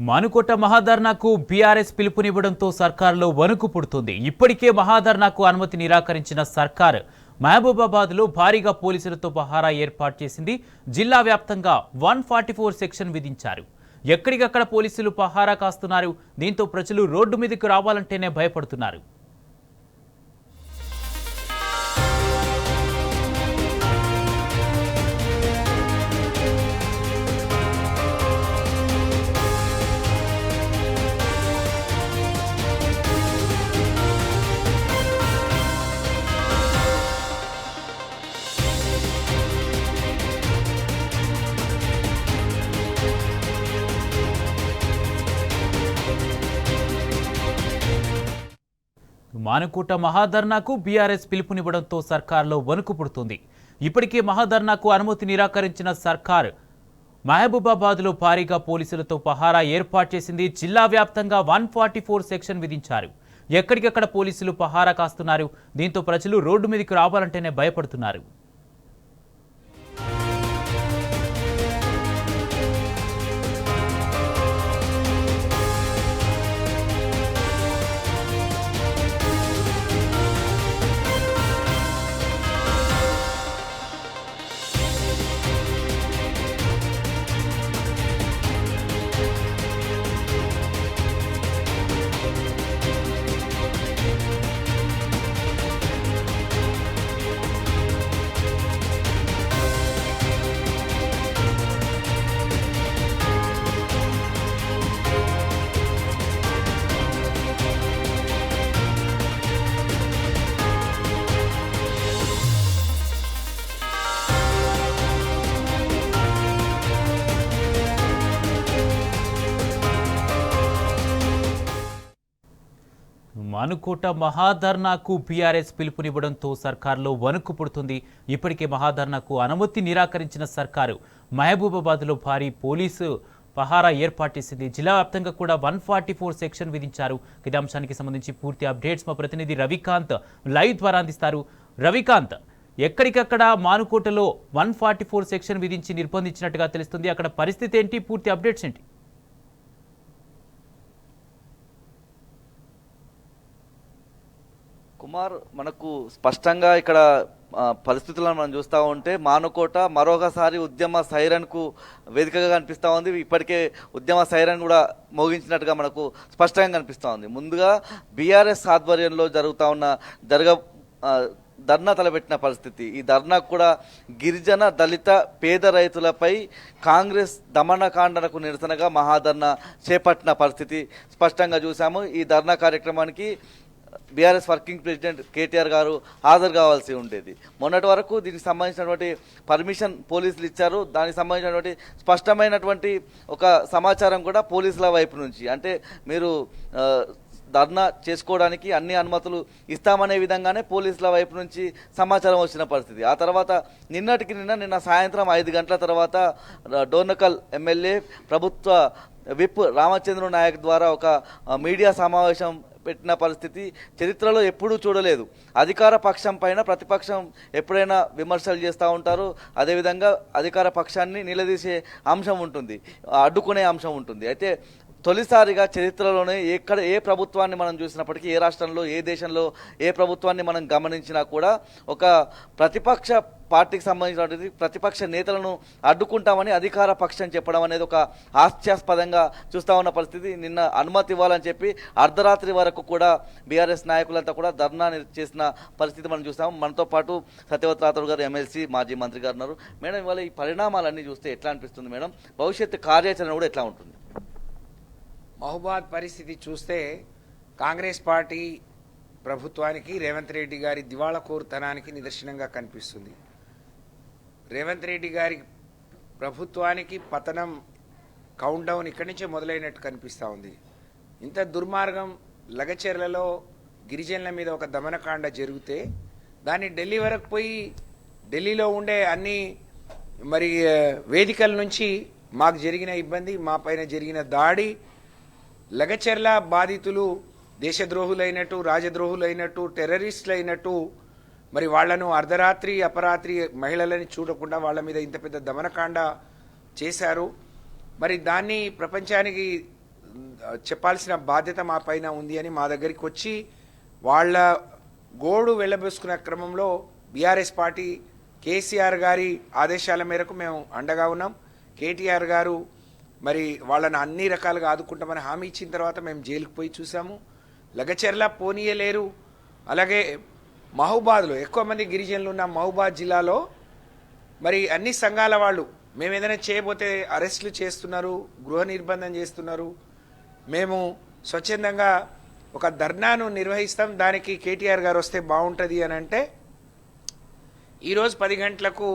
Manukota మహాధర్నాకు BRS పిలుపునివ్వడంతో సర్కారులో వణుకు పుడుతుంది. ఇప్పటికే మహాధర్నాకు అనుమతి నిరాకరించిన సర్కార్ మహబూబాబాద్లో భారీగా పోలీసులతో పహారా ఏర్పాటు చేసింది. జిల్లా వ్యాప్తంగా 144 సెక్షన్ విధించారు. ఎక్కడికక్కడ పోలీసులు పహారా కాస్తున్నారు. దీంతో ప్రజలు రోడ్డు మీదకు రావాలంటేనే భయపడుతున్నారు. మానుకోట మహాధర్నాకు బీఆర్ఎస్ పిలుపునివ్వడంతో సర్కారులో వణుకు పుడుతుంది. ఇప్పటికే మహాధర్నాకు అనుమతి నిరాకరించిన సర్కార్ మహబూబాబాద్లో భారీగా పోలీసులతో పహారా ఏర్పాటు చేసింది. జిల్లా వ్యాప్తంగా 144 సెక్షన్ విధించారు. ఎక్కడికక్కడ పోలీసులు పహారా కాస్తున్నారు. దీంతో ప్రజలు రోడ్డు మీదకి రావాలంటేనే భయపడుతున్నారు. మానుకోట మహాధర్నాకు బీఆర్ఎస్ పిలుపునివ్వడంతో సర్కారులో వణుకు పుడుతుంది. ఇప్పటికే మహాధర్నాకు అనుమతి నిరాకరించిన సర్కారు మహబూబాబాద్లో భారీ పోలీసు పహారా ఏర్పాటు చేసింది. జిల్లా వ్యాప్తంగా కూడా 144 సెక్షన్ విధించారు. ఇదే అంశానికి సంబంధించి పూర్తి అప్డేట్స్ మా ప్రతినిధి రవికాంత్ లైవ్ ద్వారా అందిస్తారు. రవికాంత్, ఎక్కడికక్కడ మానుకోటలో 144 సెక్షన్ విధించి నిర్బంధించినట్టుగా తెలుస్తుంది. అక్కడ పరిస్థితి ఏంటి? పూర్తి అప్డేట్స్ ఏంటి? కుమార్, మనకు స్పష్టంగా ఇక్కడ పరిస్థితులను మనం చూస్తూ ఉంటే మానుకోట మరొకసారి ఉద్యమ సైరన్కు వేదికగా కనిపిస్తూ ఉంది. ఇప్పటికే ఉద్యమ సైరన్ కూడా మోగించినట్టుగా మనకు స్పష్టంగా కనిపిస్తూ ఉంది. ముందుగా బీఆర్ఎస్ ఆధ్వర్యంలో జరుగుతూ ఉన్న ధర్నా తలపెట్టిన పరిస్థితి. ఈ ధర్నాకు కూడా గిరిజన దళిత పేద రైతులపై కాంగ్రెస్ దమనకాండనకు నిరసనగా మహాధర్నా చేపట్టిన పరిస్థితి స్పష్టంగా చూసాము. ఈ ధర్నా కార్యక్రమానికి బీఆర్ఎస్ వర్కింగ్ ప్రెసిడెంట్ కేటీఆర్ గారు హాజరు కావాల్సి ఉండేది. మొన్నటి వరకు దీనికి సంబంధించినటువంటి పర్మిషన్ పోలీసులు ఇచ్చారు. దానికి సంబంధించినటువంటి స్పష్టమైనటువంటి ఒక సమాచారం కూడా పోలీసుల వైపు నుంచి, అంటే మీరు ధర్నా చేసుకోవడానికి అన్ని అనుమతులు ఇస్తామనే విధంగానే పోలీసుల వైపు నుంచి సమాచారం వచ్చిన పరిస్థితి. ఆ తర్వాత నిన్న సాయంత్రం 5 గంటల తర్వాత డోర్నకల్ ఎమ్మెల్యే ప్రభుత్వ విప్ రామచంద్ర నాయక్ ద్వారా ఒక మీడియా సమావేశం పెట్టిన పరిస్థితి చరిత్రలో ఎప్పుడూ చూడలేదు. అధికార పక్షం పైన ప్రతిపక్షం ఎప్పుడైనా విమర్శలు చేస్తూ ఉంటారు. అదేవిధంగా అధికార పక్షాన్ని నిలదీసే అంశం ఉంటుంది, అడ్డుకునే అంశం ఉంటుంది. అయితే తొలిసారిగా చరిత్రలోనే ఏ ప్రభుత్వాన్ని మనం చూసినప్పటికీ, ఏ రాష్ట్రంలో ఏ దేశంలో ఏ ప్రభుత్వాన్ని మనం గమనించినా కూడా ఒక ప్రతిపక్ష పార్టీకి సంబంధించినటువంటి ప్రతిపక్ష నేతలను అడ్డుకుంటామని అధికార పక్షం చెప్పడం అనేది ఒక హాస్యాస్పదంగా చూస్తూ ఉన్న పరిస్థితి. నిన్న అనుమతి ఇవ్వాలని చెప్పి అర్ధరాత్రి వరకు కూడా బీఆర్ఎస్ నాయకులంతా కూడా ధర్నా చేసిన పరిస్థితి మనం చూస్తాము. మనతో పాటు సత్యవతి రాథోడ్ గారు, ఎమ్మెల్సీ మాజీ మంత్రి గారు ఉన్నారు. మేడం, ఇవాళ ఈ పరిణామాలన్నీ చూస్తే ఎట్లా అనిపిస్తుంది మేడం? భవిష్యత్తు కార్యాచరణ కూడా ఎట్లా ఉంటుంది? మహబూబాద్ పరిస్థితి చూస్తే కాంగ్రెస్ పార్టీ ప్రభుత్వానికి రేవంత్ రెడ్డి గారి దివాళాకోరుతనానికి నిదర్శనంగా కనిపిస్తుంది. రేవంత్ రెడ్డి గారి ప్రభుత్వానికి పతనం కౌంట్ డౌన్ ఇక్కడి నుంచే మొదలైనట్టు కనిపిస్తూ ఉంది. ఇంత దుర్మార్గం లగచెర్లలో గిరిజనుల మీద ఒక దమనకాండ జరిగితే దాన్ని ఢిల్లీ వరకు పోయి ఢిల్లీలో ఉండే అన్ని వేదికల నుంచి మాకు జరిగిన ఇబ్బంది, మా పైన జరిగిన దాడి, లగచెర్ల బాధితులు దేశద్రోహులైనట్టు, రాజద్రోహులైనట్టు, టెర్రరిస్టులు అయినట్టు, వాళ్లను అర్ధరాత్రి అపరాత్రి మహిళలని చూడకుండా వాళ్ళ మీద ఇంత పెద్ద దమనకాండ చేశారు. దాన్ని ప్రపంచానికి చెప్పాల్సిన బాధ్యత మా పైన ఉంది అని మా దగ్గరికి వచ్చి వాళ్ళ గోడు వెళ్ళబోసుకునే క్రమంలో బీఆర్ఎస్ పార్టీ కేసీఆర్ గారి ఆదేశాల మేరకు మేము అండగా ఉన్నాం. కేటీఆర్ గారు మరి వాళ్ళని అన్ని రకాలుగా ఆదుకుంటామని హామీ ఇచ్చిన తర్వాత మేము జైలుకు పోయి చూసాము. లగచెర్ల పోనీయలేరు. అలాగే మహబూబాద్లో ఎక్కువ మంది గిరిజనులు ఉన్న మహబూబాద్ జిల్లాలో మరి అన్ని సంఘాల వాళ్ళు మేము ఏదైనా చేయబోతే అరెస్టులు చేస్తున్నారు, గృహ నిర్బంధం చేస్తున్నారు. మేము స్వచ్ఛందంగా ఒక ధర్నాను నిర్వహిస్తాం, దానికి కేటీఆర్ గారు వస్తే బాగుంటుంది అని అంటే ఈరోజు 10 గంటలకు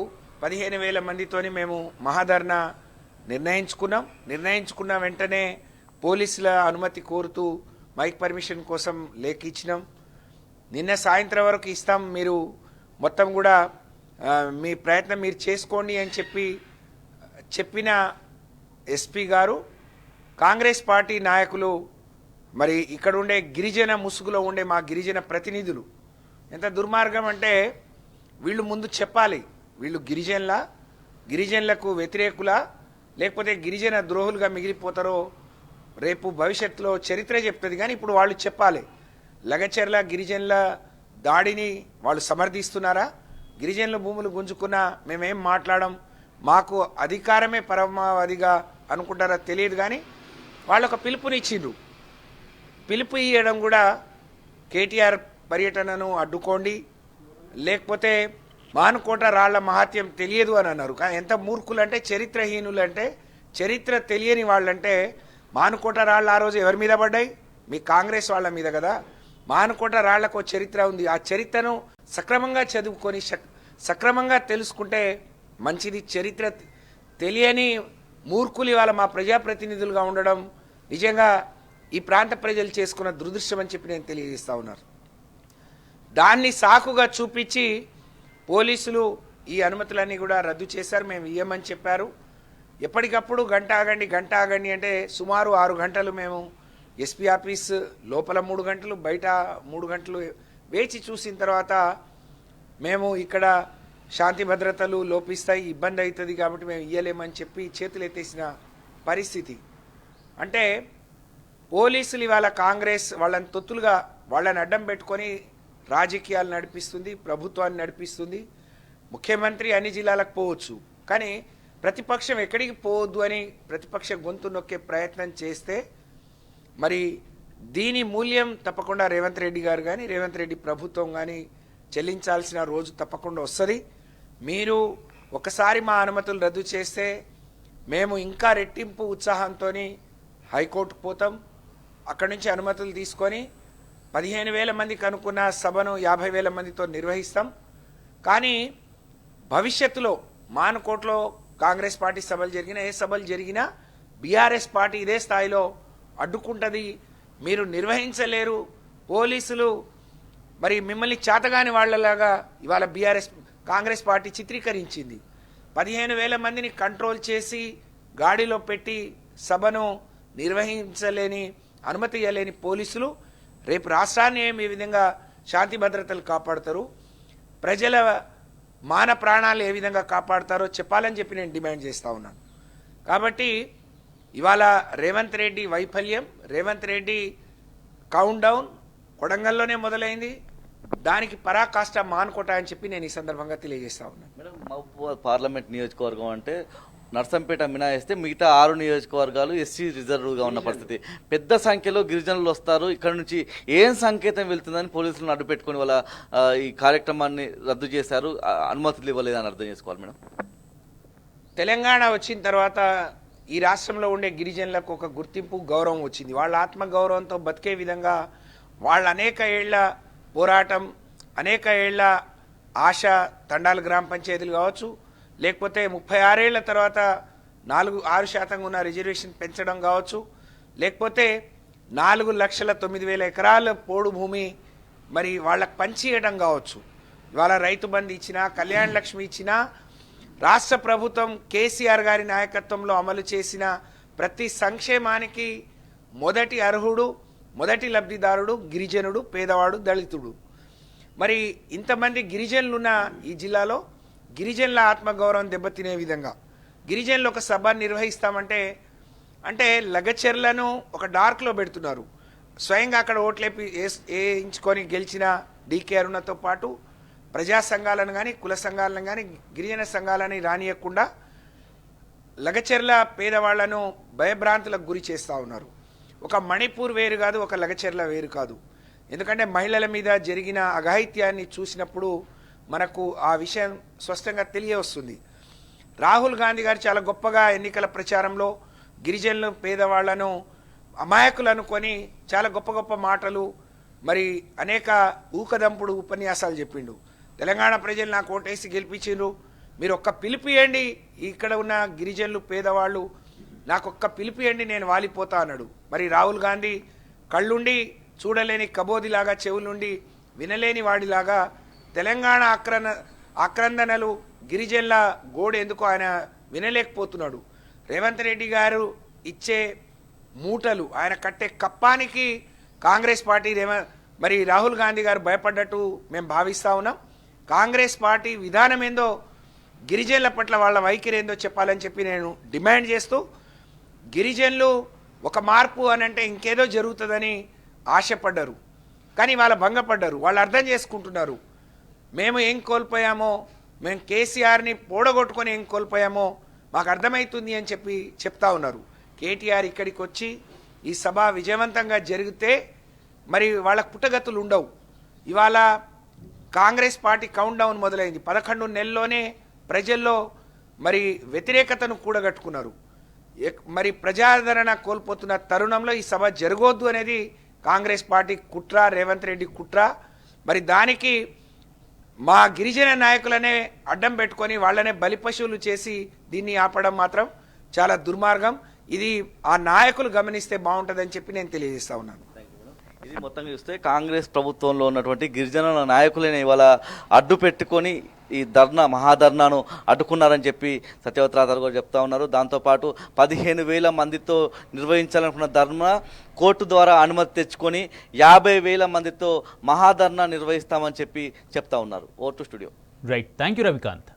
15,000 మందితోని మేము మహాధర్నా నిర్ణయించుకున్న వెంటనే పోలీసుల అనుమతి కోరుతూ మైక్ పర్మిషన్ కోసం లేఖ ఇచ్చినాం. నిన్న సాయంత్రం వరకు ఇస్తాం, మీరు మొత్తం కూడా మీ ప్రయత్నం మీరు చేసుకోండి అని చెప్పిన ఎస్పీ గారు కాంగ్రెస్ పార్టీ నాయకులు మరి ఇక్కడ ఉండే గిరిజన ముసుగులో ఉండే మా గిరిజన ప్రతినిధులు ఎంత దుర్మార్గం అంటే వీళ్ళు ముందు చెప్పాలి, వీళ్ళు గిరిజనులకు వ్యతిరేకులా లేకపోతే గిరిజన ద్రోహులుగా మిగిలిపోతారో రేపు భవిష్యత్తులో చరిత్ర చెప్తుంది. కానీ ఇప్పుడు వాళ్ళు చెప్పాలి, లగచెర్ల గిరిజనుల దాడిని వాళ్ళు సమర్థిస్తున్నారా, గిరిజనుల భూములు గుంజుకున్నా మేమేం మాట్లాడం, మాకు అధికారమే పరమావధిగా అనుకుంటారో తెలియదు. కానీ వాళ్ళు ఒక పిలుపునిచ్చిండ్రు. పిలుపు ఇవ్వడం కూడా కేటీఆర్ పర్యటనను అడ్డుకోండి, లేకపోతే మానుకోట రాళ్ల మహాత్యం తెలియదు అని అన్నారు. కానీ ఎంత మూర్ఖులు అంటే, చరిత్రహీనులు అంటే, చరిత్ర తెలియని వాళ్ళంటే మానుకోట రాళ్ళు ఆ రోజు ఎవరి మీద పడ్డాయి? మీ కాంగ్రెస్ వాళ్ళ మీద కదా. మానుకోట రాళ్లకు చరిత్ర ఉంది. ఆ చరిత్రను సక్రమంగా చదువుకొని సక్రమంగా తెలుసుకుంటే మంచిది. చరిత్ర తెలియని మూర్ఖులు ఇవాళ మా ప్రజాప్రతినిధులుగా ఉండడం నిజంగా ఈ ప్రాంత ప్రజలు చేసుకున్న దురదృష్టం అని చెప్పి నేను తెలియజేస్తా ఉన్నారు. దాన్ని సాకుగా చూపించి పోలీసులు ఈ అనుమతులన్నీ కూడా రద్దు చేశారు. మేము ఇయ్యమని చెప్పారు. ఎప్పటికప్పుడు గంట ఆగండి అంటే సుమారు 6 గంటలు మేము ఎస్పీ ఆఫీస్ లోపల 3 గంటలు, బయట 3 గంటలు వేచి చూసిన తర్వాత మేము ఇక్కడ శాంతి భద్రతలు లోపిస్తాయి, ఇబ్బంది అవుతుంది కాబట్టి మేము ఇయ్యలేమని చెప్పి చేతులు ఎత్తేసిన పరిస్థితి. అంటే పోలీసులు ఇవాళ కాంగ్రెస్ వాళ్ళని తొత్తులుగా వాళ్ళని అడ్డం పెట్టుకొని రాజకీయాలు నడిపిస్తుంది, ప్రభుత్వాన్ని నడిపిస్తుంది. ముఖ్యమంత్రి అన్ని జిల్లాలకు పోవచ్చు, కానీ ప్రతిపక్షం ఎక్కడికి పోవద్దు అని ప్రతిపక్ష గొంతు నొక్కే ప్రయత్నం చేస్తే మరి దీని మూల్యం తప్పకుండా రేవంత్ రెడ్డి గారు కానీ రేవంత్ రెడ్డి ప్రభుత్వం కానీ చెల్లించాల్సిన రోజు తప్పకుండా వస్తుంది. మీరు ఒకసారి మా అనుమతులు రద్దు చేస్తే మేము ఇంకా రెట్టింపు ఉత్సాహంతో హైకోర్టుకు పోతాం. అక్కడి నుంచి అనుమతులు తీసుకొని 15,000 మందికి అనుకున్న సభను 50,000 మందితో నిర్వహిస్తాం. కానీ భవిష్యత్తులో మానుకోట్లో కాంగ్రెస్ పార్టీ సభలు జరిగినా, ఏ సభలు జరిగినా బీఆర్ఎస్ పార్టీ ఇదే స్థాయిలో అడ్డుకుంటుంది. మీరు నిర్వహించలేరు. పోలీసులు మరి మిమ్మల్ని చేతగాని వాళ్ళలాగా ఇవాళ కాంగ్రెస్ పార్టీ చిత్రీకరించింది. 15,000 మందిని కంట్రోల్ చేసి గాడిలో పెట్టి సభను నిర్వహించలేని, అనుమతి ఇవ్వలేని పోలీసులు రేపు రాష్ట్రాన్ని ఏ విధంగా శాంతి భద్రతలు కాపాడతారు, ప్రజల మాన ప్రాణాలు ఏ విధంగా కాపాడతారో చెప్పాలని చెప్పి నేను డిమాండ్ చేస్తూ ఉన్నాను. కాబట్టి ఇవాళ రేవంత్ రెడ్డి వైఫల్యం, రేవంత్ రెడ్డి కౌంట్ డౌన్ కొడంగల్లోనే మొదలైంది. దానికి పరాకాష్ట మానుకోట అని చెప్పి నేను ఈ సందర్భంగా తెలియజేస్తా ఉన్నాను. మేడం, మహబూబాబాద్ పార్లమెంట్ నియోజకవర్గం అంటే నర్సంపేట మినహాయిస్తే మిగతా 6 నియోజకవర్గాలు ఎస్సీ రిజర్వ్గా ఉన్న పరిస్థితి. పెద్ద సంఖ్యలో గిరిజనులు వస్తారు. ఇక్కడ నుంచి ఏం సంకేతం వెళ్తుందని పోలీసులను అడ్డు పెట్టుకుని వాళ్ళ ఈ కార్యక్రమాన్ని రద్దు చేశారు, అనుమతులు ఇవ్వలేదని అర్థం చేసుకోవాలి మేడం. తెలంగాణ వచ్చిన తర్వాత ఈ రాష్ట్రంలో ఉండే గిరిజనులకు ఒక గుర్తింపు, గౌరవం వచ్చింది. వాళ్ళ ఆత్మగౌరవంతో బతికే విధంగా వాళ్ళ అనేక ఏళ్ల పోరాటం, అనేక ఏళ్ల ఆశ, తండాల గ్రామ పంచాయతీలు కావచ్చు, లేకపోతే 36 ఏళ్ల తర్వాత 6% ఉన్న రిజర్వేషన్ పెంచడం కావచ్చు, లేకపోతే 4,09,000 ఎకరాల పోడు భూమి మరి వాళ్ళకు పంచియడం కావచ్చు, ఇవాళ రైతు బంధు ఇచ్చినా, కళ్యాణ లక్ష్మి ఇచ్చినా, రాష్ట్ర ప్రభుత్వం కేసీఆర్ గారి నాయకత్వంలో అమలు చేసిన ప్రతి సంక్షేమానికి మొదటి అర్హుడు, మొదటి లబ్ధిదారుడు గిరిజనుడు, పేదవాడు, దళితుడు. మరి ఇంతమంది గిరిజనులున్న ఈ జిల్లాలో గిరిజనుల ఆత్మగౌరవం దెబ్బతినే విధంగా గిరిజనులు ఒక సభ నిర్వహిస్తామంటే అంటే లగచెర్లను ఒక డార్క్లో పెడుతున్నారు. స్వయంగా అక్కడ ఓట్లేపి వేయించుకొని గెలిచిన డీకే అరుణతో పాటు ప్రజా సంఘాలను కానీ కుల సంఘాలను కానీ గిరిజన సంఘాలని రానియకుండా లగచెర్ల పేదవాళ్లను భయభ్రాంతులకు గురి చేస్తూ ఉన్నారు. ఒక మణిపూర్ వేరు కాదు, ఒక లగచెర్ల వేరు కాదు. ఎందుకంటే మహిళల మీద జరిగిన అఘాయిత్యాన్ని చూసినప్పుడు మనకు ఆ విషయం స్పష్టంగా తెలియవస్తుంది. రాహుల్ గాంధీ గారు చాలా గొప్పగా ఎన్నికల ప్రచారంలో గిరిజనులు పేదవాళ్లను అమాయకులు అనుకొని చాలా గొప్ప గొప్ప మాటలు మరి అనేక ఊకదంపుడు ఉపన్యాసాలు చెప్పిండు. తెలంగాణ ప్రజలు నాకు ఓటేసి గెలిపించిండ్రు, మీరు ఒక్క పిలిపియండి, ఇక్కడ ఉన్న గిరిజనులు పేదవాళ్ళు నాకు ఒక్క పిలిపియండి, నేను వాలిపోతా అన్నాడు. మరి రాహుల్ గాంధీ కళ్ళుండి చూడలేని కబోదిలాగా, చెవులుండి వినలేని వాడిలాగా తెలంగాణ ఆక్రందనలు గిరిజనుల గోడు ఎందుకు ఆయన వినలేకపోతున్నాడు. రేవంత్ రెడ్డి గారు ఇచ్చే మూటలు, ఆయన కట్టే కప్పానికి కాంగ్రెస్ పార్టీ మరి రాహుల్ గాంధీ గారు భయపడ్డట్టు మేము భావిస్తూ ఉన్నాం. కాంగ్రెస్ పార్టీ విధానం ఏందో, గిరిజనుల పట్ల వాళ్ళ వైఖరి ఏందో చెప్పాలని చెప్పి నేను డిమాండ్ చేస్తూ, గిరిజనులు ఒక మార్పు అని అంటే ఇంకేదో జరుగుతుందని ఆశపడ్డారు, కానీ వాళ్ళ భంగపడ్డారు. వాళ్ళు అర్థం చేసుకుంటున్నారు మేము ఏం కోల్పోయామో, మేము కేసీఆర్ని పోడగొట్టుకొని ఏం కోల్పోయామో మాకు అర్థమవుతుంది అని చెప్పి చెప్తా ఉన్నారు. కేటీఆర్ ఇక్కడికి వచ్చి ఈ సభ విజయవంతంగా జరిగితే మరి వాళ్ళకు పుట్టగతులు ఉండవు. ఇవాళ కాంగ్రెస్ పార్టీ కౌంట్ డౌన్ మొదలైంది. 11 నెలల్లోనే ప్రజల్లో మరి వ్యతిరేకతను కూడగట్టుకున్నారు. మరి ప్రజాదరణ కోల్పోతున్న తరుణంలో ఈ సభ జరగొద్దు అనేది కాంగ్రెస్ పార్టీ కుట్ర, రేవంత్ రెడ్డి కుట్ర. మరి దానికి మా గిరిజన నాయకులనే అడ్డం పెట్టుకొని వాళ్ళనే బలిపశువులు చేసి దీన్ని ఆపడం మాత్రం చాలా దుర్మార్గం. ఇది ఆ నాయకులు గమనిస్తే బాగుంటుందని చెప్పి నేను తెలియజేస్తా ఉన్నాను. ఇది మొత్తంగా చూస్తే కాంగ్రెస్ ప్రభుత్వంలో ఉన్నటువంటి గిరిజనుల నాయకులని ఇవాళ అడ్డు పెట్టుకొని ఈ మహాధర్నాను అడ్డుకున్నారని చెప్పి సత్యవతి రాథోడ్ గారు చెప్తా ఉన్నారు. దాంతోపాటు 15,000 మందితో నిర్వహించాలనుకున్న ధర్నా కోర్టు ద్వారా అనుమతి తెచ్చుకొని 50,000 మందితో మహాధర్నా నిర్వహిస్తామని చెప్పి చెప్తా ఉన్నారు. Over to studio. Right, thank you Ravikanth.